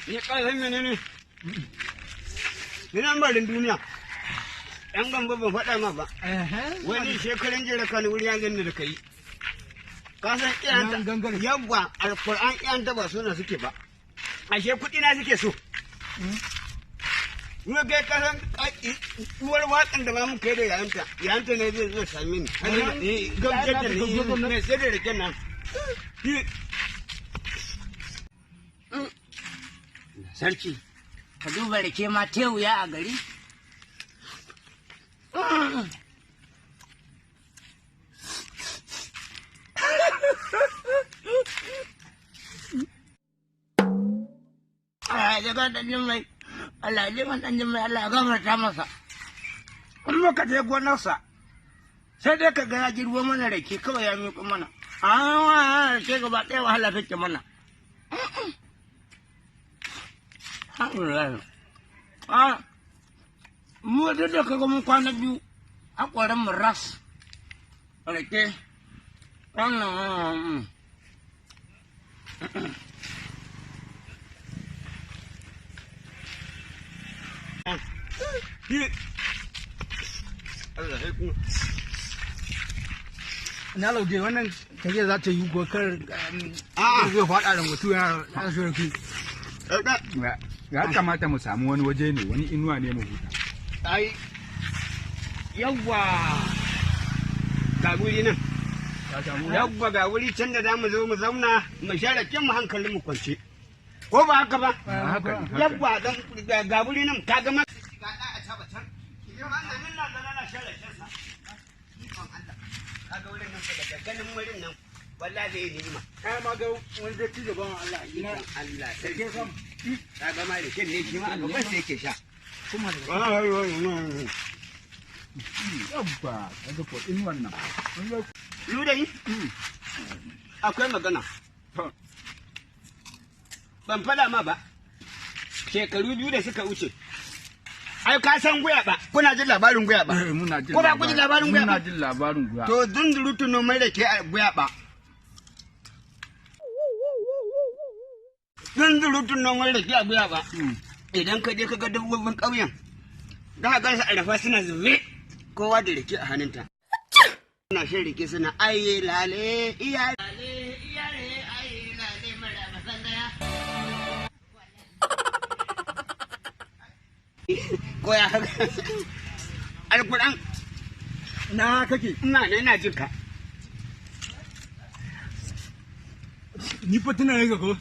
Ni ƙarfin menene? Ina barin duniya. ‘Yan gamba ban faɗa ma ba. Wani shekarun jera kan wuri ya gani da kai. Ka san iyanta yabba alƙur'an iyanta ba suna suke ba. Ashe kuɗi na suke so. Mu ga kasan uwar watsan da ma muka yi da yayanta ne zai zo same ni. Gamjata ne mai sai da rake nan. Sarki, ka duba rake ma ta wuya a gari? Daga ɗanjin mai, Allah ji man ɗanjin mai, Allah gafarta masa. Wani lokaci gonarsa, sai dai ka ga ya girbo mana rake kawai ya miƙo mana. Rake gaba ɗaya wahala take mana. Mu da kaga mun kwana biyu a ƙwarin mu ras rake wannan na lauje wannan tafiya za ta yi gokar zai faɗa da mutu ya shirki. Ya kamata mu samu wani waje ne, wani inuwa ne mu huta. Ai, yawwa ga wuri nan. Yawwa ga wuri can da za mu zo mu zauna mu share kin mu hankalin mu kwance. Ko ba haka ba? Yawwa dan ga wuri nan ka ga ma. Ga da a taba can. Idan an da minna da na share kin sa. Ikon Allah. Ka ga wurin nan da ganin wurin nan. Wallahi zai yi nima. Kai ma ga wani datti da ban Allah. Ina Allah sai ke sam. Ka ga ma da kin ne shi ma a gaban sai yake sha. Kuma da yabba daga kodin wannan. Ludayi? Akwai magana. Ban fada ma ba. Shekaru biyu da suka wuce. Ai ka san guya ba. Kuna jin labarin guya ba? Muna jin. Ko ba ku jin labarin guya ba? Muna jin labarin guya. To dundurutun nomai da ke guya ba. Dundurutun nomai da ke guya ba. Idan ka je ka ga dabbobin ƙauyen, za ka gansu a rafa suna zube kowa da rake a hannunta. Suna shan rake suna aye lale iya lale iya re aye lale mara masandaya. Koya haka. Alƙur'an. Na kake? Ina jin ka. Ni fa tuna ne ga ko.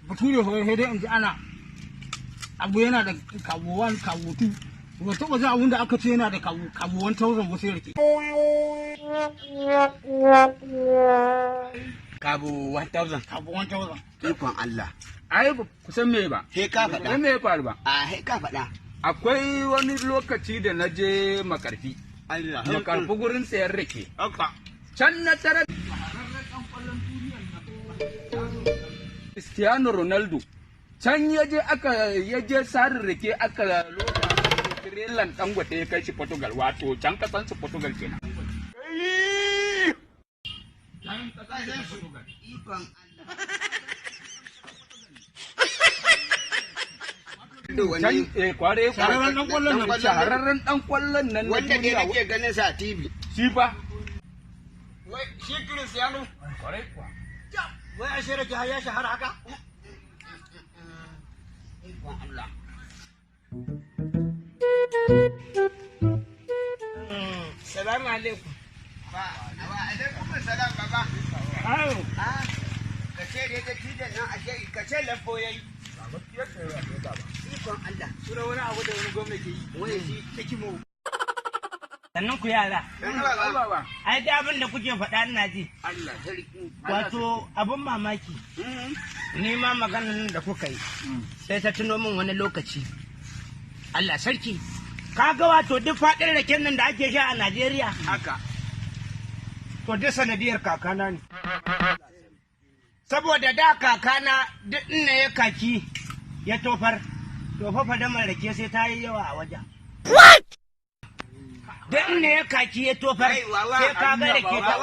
Bature fa sai dai in ji ana abu yana da kawo 1 kawo 2 ba taɓa jin abin da aka ce yana da kawo 1000 ba sai rake. Kabo 1000. Kawo 1000. Ikon Allah. Ai ba ku san me ba. He ka faɗa. Me ya faru ba? He ka faɗa. Akwai wani lokaci da na je Makarfi. Allah. Makarfi gurin sayar rake. Haka. Can na tare Cristiano Ronaldo. Can ya je sarin rake aka loda tirelan dangote ya kai shi Portugal, wato can kasan su Portugal kenan. Ikon Can kware shahararren dan kwallon nan wanda ne nake ganin sa a TV. Shi fa. Wai shi Cristiano. Kware kwa. Wai a shirya ki ya shahara haka? Ikon Allah. Salamu alaikum. Wa alaikum salam baba. Ayo. Ka ce da ta tijan nan ashe ka ce lafo yayi. Ikon Allah. Sura wani abu da wani gwamnati yi. Wai shi take mu. Sannan ku yara. Allah ba. Ai da abin da kuke faɗa ina ji. Allah sarki. Wato abin mamaki. Ni ma maganar da kuka yi. Sai ta tuno min wani lokaci. Allah sarki. Kaga wato duk faɗin raken nan da ake sha a Najeriya. Haka. To duk sanadiyar kakana ne. Saboda da kakana duk inda ya kaki ya tofar, to fa fadamar rake sai ta yi yawa a wajen. What? Duk inda ya kaki ya tofar sai ka ga rake ta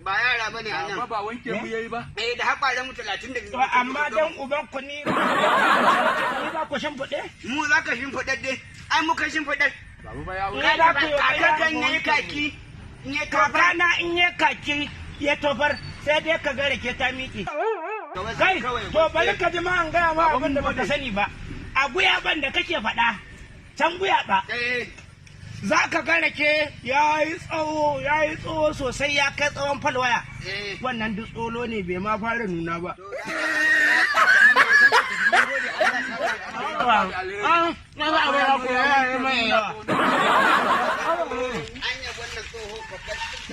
ba yara bane a nan. ba wanke mu yayi ba. Da haƙwaran mu 32. To amma dan uban ku ni ba ku shimfiɗe? Mu za ka shimfiɗar dai. Ai muka shimfiɗar. Babu ba ya Kai za ku yi Kakan yayi kaki. In ya kafa. Kakana in ya kaki ya tofar sai dai ka ga rake ta miƙe. Kai, to bari ka ji ma an gaya ma abin da baka sani ba. A guyaban da kake faɗa, can guyaba. Za ka ga rake ya yi tsawo sosai ya kai tsawon falwaya. Wannan duk tsolo ne bai ma fara nuna ba. Na za a bai haku ya yi mai yawa.